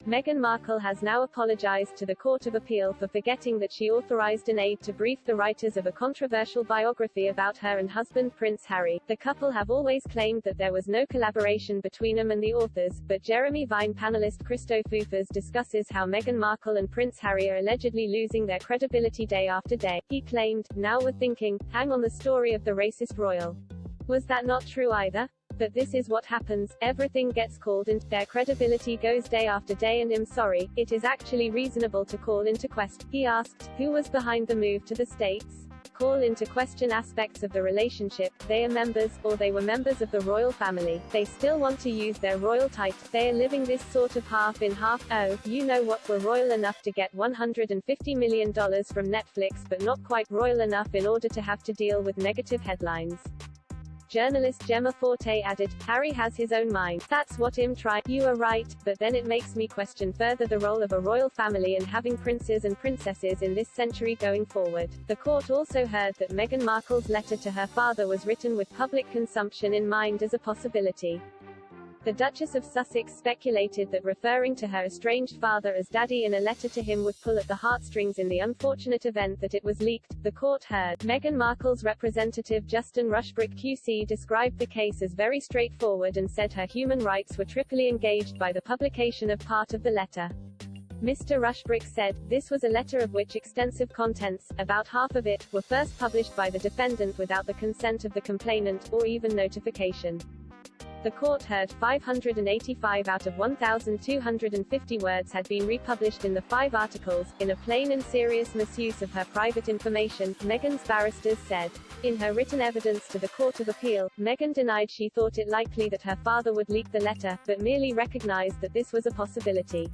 Meghan Markle has now apologized to the Court of Appeal for forgetting that she authorized an aide to brief the writers of a controversial biography about her and husband Prince Harry. The couple have always claimed that there was no collaboration between them and the authors, but Jeremy Vine panelist Christo Foufas discusses how Meghan Markle and Prince Harry are allegedly losing their credibility day after day. He claimed, "Now we're thinking, hang on, the story of the racist royal. Was that not true either? But this is what happens, everything gets called into, their credibility goes day after day, and I'm sorry, it is actually reasonable to call into question." He asked, who was behind the move to the States? Call into question aspects of the relationship. They are members, or they were members of the royal family. They still want to use their royal title. They are living this sort of half in half. Oh, you know what, we're royal enough to get $150 million from Netflix, but not quite royal enough in order to have to deal with negative headlines. Journalist Gemma Forte added, "Harry has his own mind. That's what I'm trying." You are right, but then it makes me question further the role of a royal family and having princes and princesses in this century going forward. The court also heard that Meghan Markle's letter to her father was written with public consumption in mind as a possibility. The Duchess of Sussex speculated that referring to her estranged father as Daddy in a letter to him would pull at the heartstrings in the unfortunate event that it was leaked. The court heard. Meghan Markle's representative Justin Rushbrook QC described the case as very straightforward and said her human rights were triply engaged by the publication of part of the letter. Mr. Rushbrook said, "This was a letter of which extensive contents, about half of it, were first published by the defendant without the consent of the complainant, or even notification." The court heard 585 out of 1,250 words had been republished in the 5 articles, in a plain and serious misuse of her private information, Meghan's barristers said. In her written evidence to the Court of Appeal, Meghan denied she thought it likely that her father would leak the letter, but merely recognized that this was a possibility.